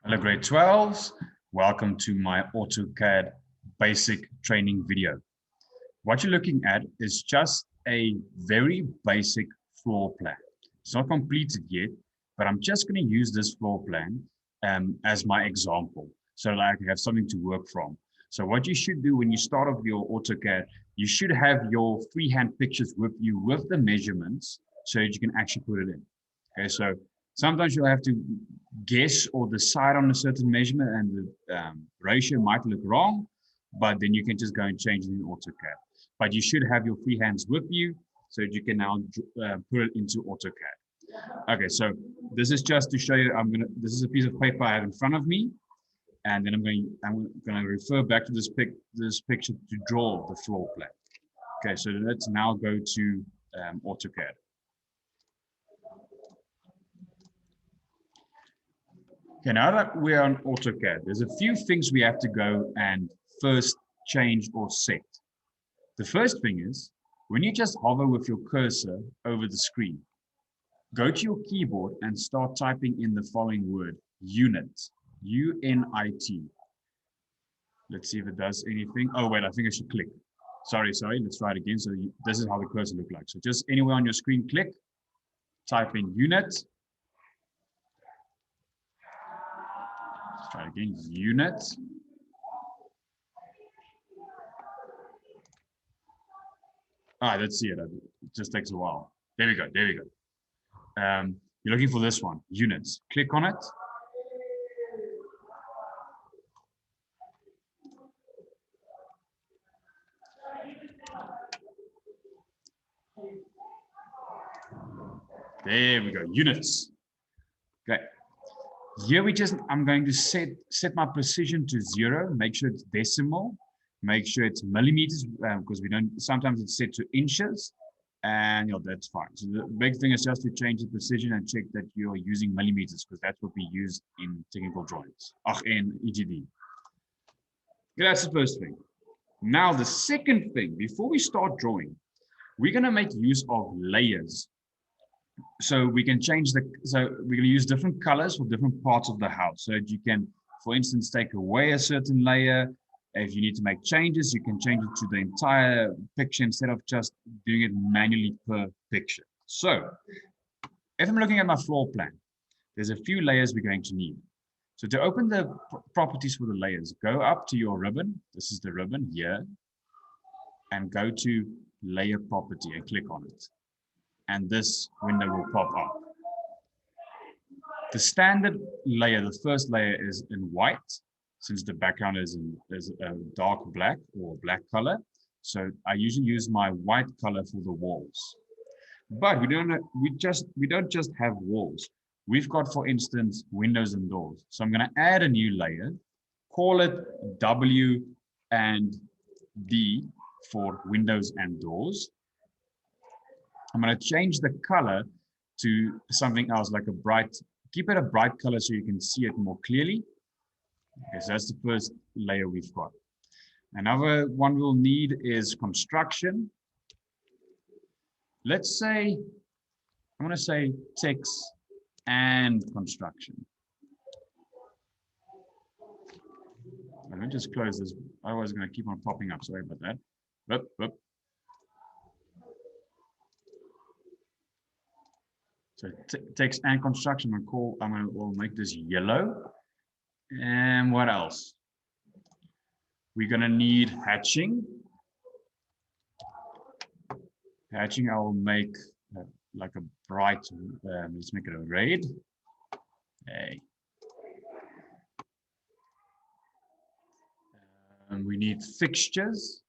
Hello, grade 12s. Welcome to my AutoCAD basic training video. What you're looking at is just a very basic floor plan. It's not completed yet, but I'm just going to use this floor plan as my example so that I can have something to work from. So what you should do when you start off your AutoCAD, you should have your freehand pictures with you with the measurements so that you can actually put it in. Okay, so sometimes you'll have to guess or decide on a certain measurement and the ratio might look wrong, but then you can just go and change it in AutoCAD. But you should have your freehands with you so that you can now put it into AutoCAD. Okay, so this is just to show you, this is a piece of paper I have in front of me, and then I'm going to refer back to this picture to draw the floor plan. Okay, so let's now go to AutoCAD. Okay, now that we're on AutoCAD, there's a few things we have to go and first change or set. The first thing is, when you just hover with your cursor over the screen, go to your keyboard and start typing in the following word, unit, U-N-I-T. Let's see if it does anything. Oh, wait, I think I should click. Sorry, let's try it again. So this is how the cursor looks like. So just anywhere on your screen, click, type in unit. Try it again, unit. Let's see it. It just takes a while. There we go. You're looking for this one, units. Click on it. There we go, units. Okay. Here I'm going to set my precision to 0, make sure it's decimal, make sure it's millimeters, because sometimes it's set to inches, and that's fine. So the big thing is just to change the precision and check that you're using millimeters, because that's what we use in technical drawings, in EGD. Okay, that's the first thing. Now the second thing, before we start drawing, we're going to make use of layers. So we can we're going to use different colors for different parts of the house. So that you can, for instance, take away a certain layer. If you need to make changes, you can change it to the entire picture instead of just doing it manually per picture. So if I'm looking at my floor plan, there's a few layers we're going to need. So to open the properties for the layers, go up to your ribbon. This is the ribbon here. And go to layer property and click on it. And this window will pop up. The standard layer, the first layer, is in white, since the background is a dark black or black color. So I usually use my white color for the walls. But we don't just have walls. We've got, for instance, windows and doors. So I'm going to add a new layer, call it W and D for windows and doors. I'm going to change the color to something else, like keep it a bright color so you can see it more clearly. Okay, so that's the first layer we've got. Another one we'll need is construction. Let's say, I'm going to say text and construction. Let me just close this, otherwise it's going to keep on popping up. Sorry about that. So text and construction, we'll make this yellow. And what else? We're going to need hatching. Hatching, I will make like a bright, let's make it a red. Okay. And we need fixtures.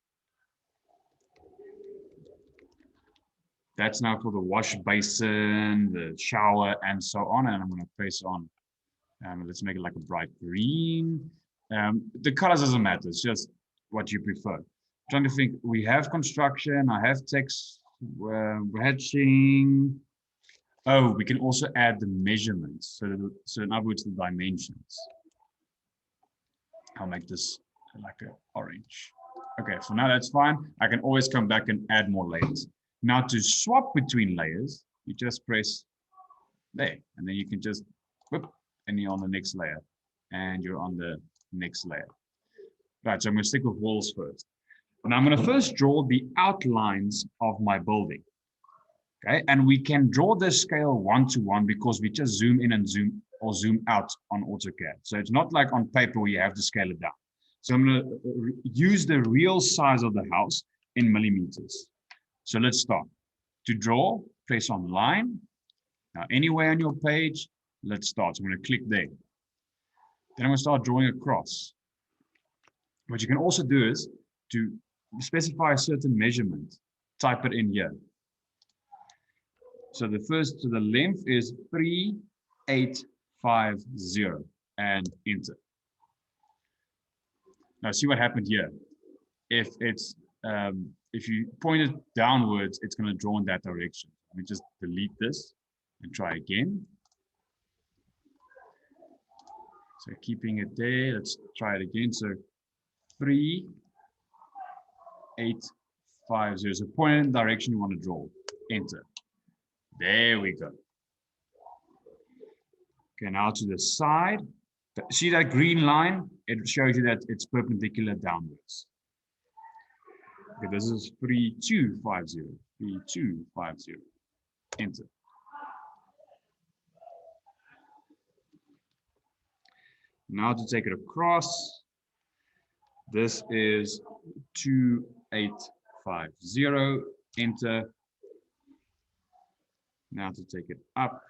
That's now for the wash basin, the shower, and so on. And I'm going to press on. Let's make it like a bright green. The colors doesn't matter. It's just what you prefer. I'm trying to think. We have construction. I have text, hatching. Oh, we can also add the measurements. So in other words, the dimensions. I'll make this like an orange. Okay, for now that's fine. I can always come back and add more layers. Now to swap between layers, you just press there, and then you can just whoop, and you're on the next layer. and you're on the next layer. Right, so I'm going to stick with walls first. And I'm going to first draw the outlines of my building. Okay, and we can draw this scale 1:1 because we just zoom in and zoom out on AutoCAD. So it's not like on paper where you have to scale it down. So I'm going to use the real size of the house in millimeters. So let's start. To draw, press on line. Now, anywhere on your page, let's start. So I'm going to click there. Then I'm going to start drawing across. What you can also do is to specify a certain measurement. Type it in here. So the length is 3850 and enter. Now see what happened here. If you point it downwards, it's going to draw in that direction. Let me just delete this and try again. So keeping it there, let's try it again. So 3850. So point in the direction you want to draw. Enter. There we go. Okay, now to the side. See that green line? It shows you that it's perpendicular downwards. Okay, this is 3250. 3250. Enter. Now to take it across, this is 2850. Enter. Now to take it up.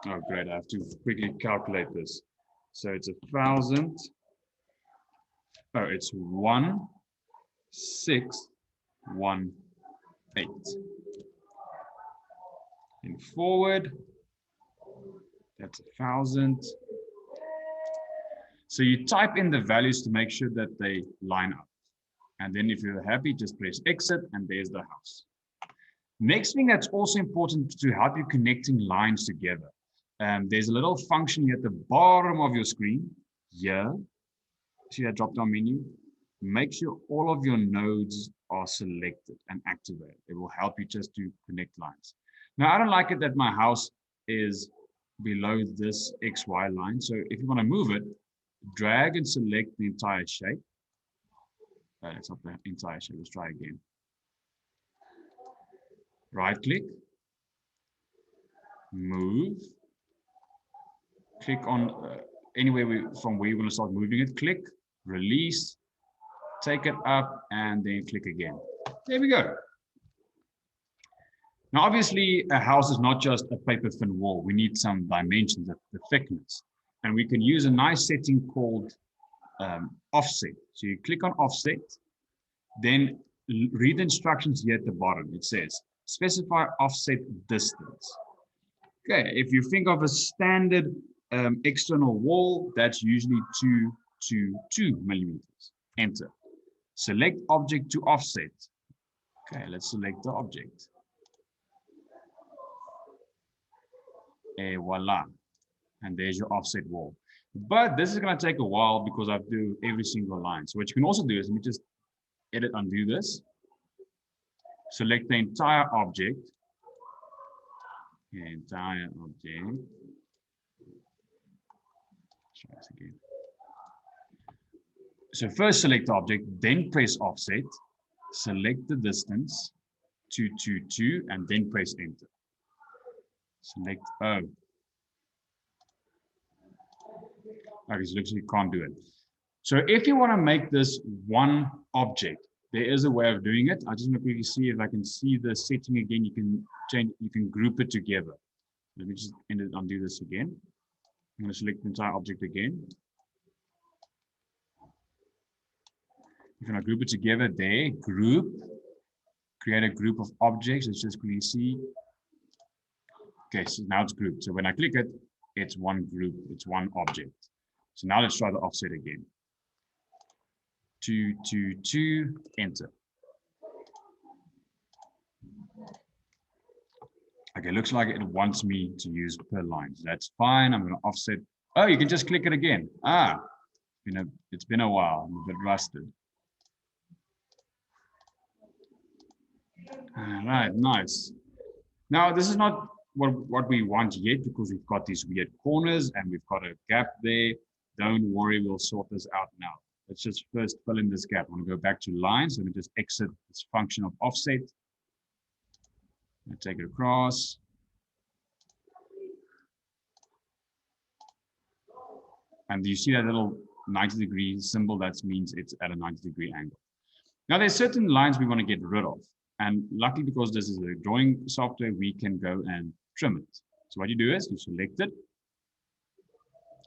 Oh, great. I have to quickly calculate this. So it's 1,000. Oh, it's 1618. And forward, that's 1,000. So you type in the values to make sure that they line up. And then if you're happy, just press exit and there's the house. Next thing that's also important to help you connecting lines together. There's a little function at the bottom of your screen here. See that drop-down menu? Make sure all of your nodes are selected and activated. It will help you just to connect lines. Now, I don't like it that my house is below this XY line. So if you want to move it, drag and select the entire shape. It's not the entire shape. Let's try again. Right click, move, click on anywhere from where you want to start moving it, click, release, take it up, and then click again. There we go. Now, obviously, a house is not just a paper thin wall. We need some dimensions, the thickness. And we can use a nice setting called offset. So you click on offset, then read the instructions here at the bottom. It says, specify offset distance. Okay, if you think of a standard external wall, that's usually 2 to 2 millimeters. Enter. Select object to offset. Okay, let's select the object. Et voila. And there's your offset wall. But this is going to take a while because I do every single line. So what you can also do is, let me just edit, undo this. Select the entire object. Entire object. Try this again. So first select the object, then press offset. Select the distance, 2, 2, 2, and then press enter. Select O. Okay, so it looks like you can't do it. So if you want to make this one object, there is a way of doing it. I just want to quickly see if I can see the setting again. You can change, you can group it together. Let me just undo this again. I'm going to select the entire object again. You're going to group it together there, group, create a group of objects. Let's just quickly see. Okay, so now it's grouped. So when I click it, it's one group, it's one object. So now let's try the offset again. 2, 2, 2, enter. Okay, looks like it wants me to use per line. So that's fine. I'm going to offset. Oh, you can just click it again. Ah, it's been a while. I'm a bit rusted. All right, nice. Now, this is not what we want yet, because we've got these weird corners and we've got a gap there. Don't worry, we'll sort this out now. Let's just first fill in this gap. I want to go back to lines. Let me just exit this function of offset. I take it across. And you see that little 90-degree symbol? That means it's at a 90-degree angle. Now, there's certain lines we want to get rid of. And luckily, because this is a drawing software, we can go and trim it. So what you do is you select it.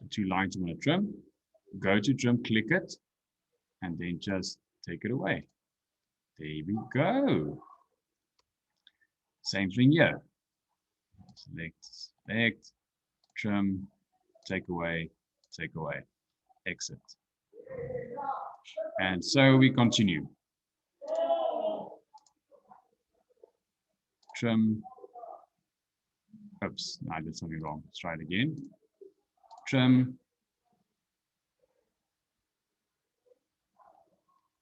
The 2 lines you want to trim. Go to trim, click it, and then just take it away. There we go. Same thing here. Select, trim, take away, exit. And so we continue. Trim. Oops, I did something wrong. Let's try it again. Trim.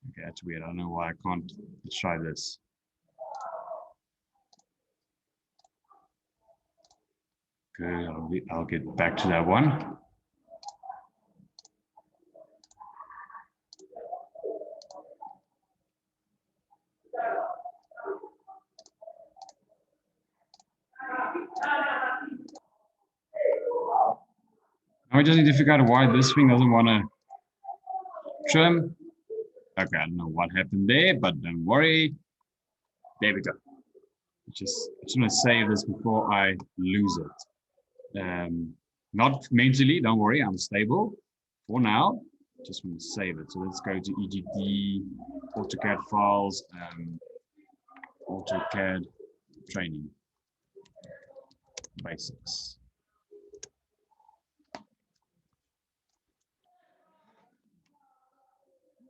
Okay, that's weird. I don't know why I can't. Let's try this. Good. I'll get back to that one. Now we just need to figure out why this thing doesn't want to trim. Okay, I don't know what happened there, but don't worry. There we go. I just want to save this before I lose it. Not mentally, don't worry, I'm stable. For now, just want to save it. So let's go to EGD, AutoCAD files, AutoCAD training basics.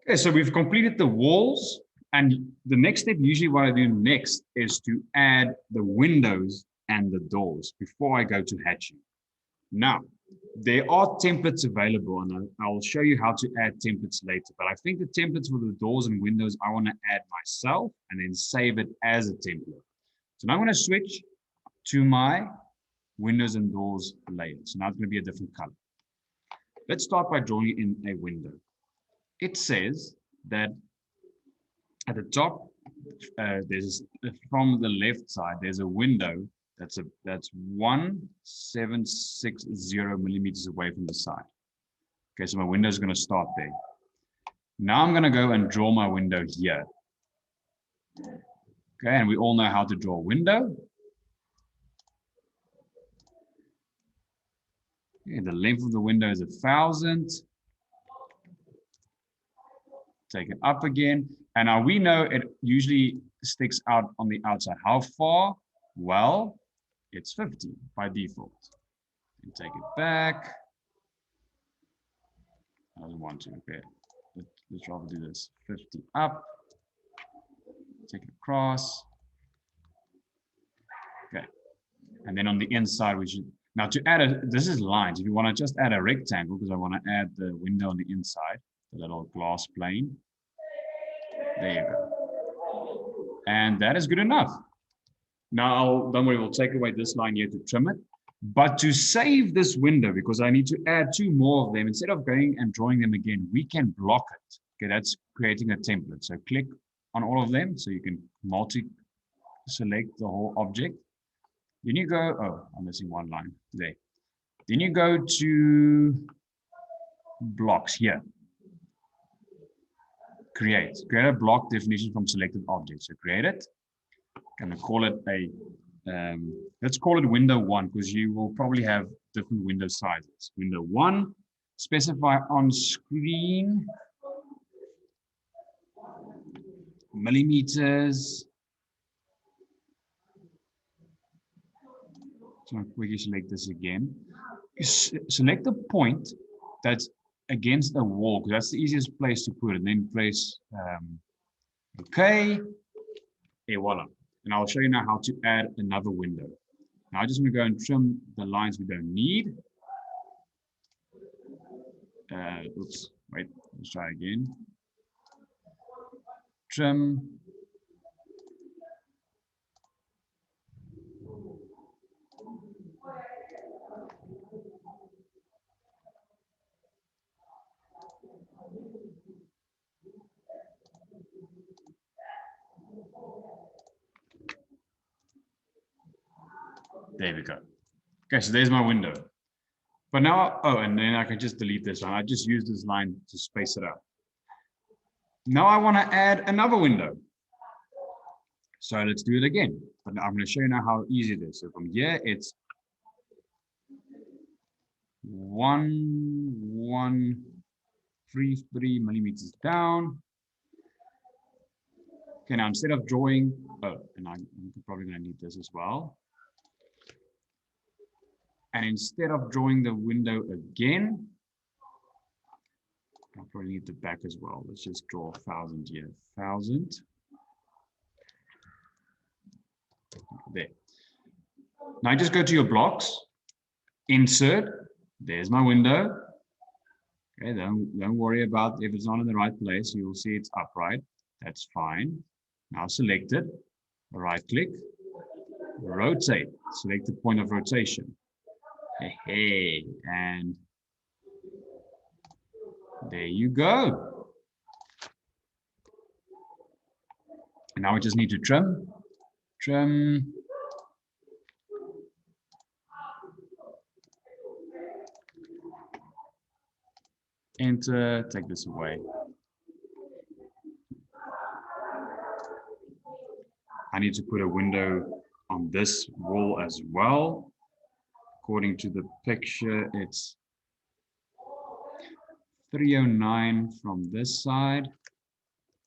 Okay, so we've completed the walls, and the next step, usually what I do next, is to add the windows and the doors before I go to hatching. Now, there are templates available, and I'll show you how to add templates later, but I think the templates for the doors and windows, I want to add myself and then save it as a template. So now I'm going to switch to my windows and doors layer. So now it's going to be a different color. Let's start by drawing in a window. It says that at the top, there's from the left side, there's a window that's 1760 millimeters away from the side. Okay, so my window is going to start there. Now I'm going to go and draw my window here. Okay, and we all know how to draw a window. Okay, the length of the window is 1000. Take it up again. And now we know it usually sticks out on the outside. How far? Well, it's 50 by default. And take it back. I don't want to. Okay, let's rather do this. 50 up. Take it across. Okay. And then on the inside, we should. Now to add this is lines. If you want to just add a rectangle, because I want to add the window on the inside, the little glass plane. There you go. And that is good enough. Now, don't worry, we'll take away this line here to trim it. But to save this window, because I need to add 2 more of them, instead of going and drawing them again, we can block it. Okay, that's creating a template. So click on all of them so you can multi-select the whole object. Then you go, oh, I'm missing one line there. Then you go to blocks here. Create a block definition from selected objects. So create it. I'm going to call it let's call it window 1, because you will probably have different window sizes. Window 1, specify on screen millimeters. So I'll quickly select this again. You select the point that's against the wall, because that's the easiest place to put it. And then press OK. Et voila. And I'll show you now how to add another window. Now I just want to go and trim the lines we don't need. Oops, wait, let's try again. Trim. There we go. Okay, so there's my window. But now, oh, and then I can just delete this one. I just use this line to space it out. Now I want to add another window. So let's do it again. But I'm going to show you now how easy it is. So from here, it's 133 millimeters down. Okay, now instead of drawing, oh, and I'm probably going to need this as well. And instead of drawing the window again, I'll probably need the back as well. Let's just draw 1,000 here. 1,000. There. Now just go to your blocks, insert. There's my window. Okay, don't worry about if it's not in the right place. You'll see it's upright. That's fine. Now select it. Right click. Rotate. Select the point of rotation. Hey, and there you go. And now we just need to trim. Trim. Enter, take this away. I need to put a window on this wall as well. According to the picture, it's 309 from this side,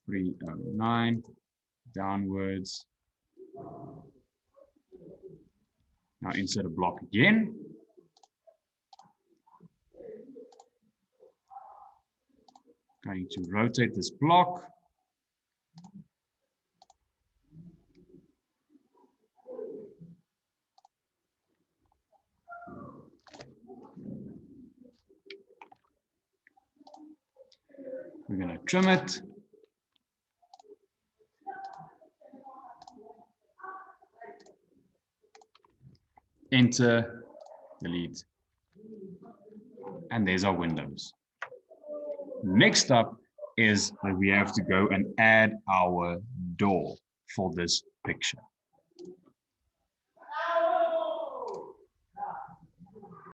309 downwards. Now insert a block again. Going to rotate this block. We're going to trim it. Enter, delete. And there's our windows. Next up is that we have to go and add our door for this picture.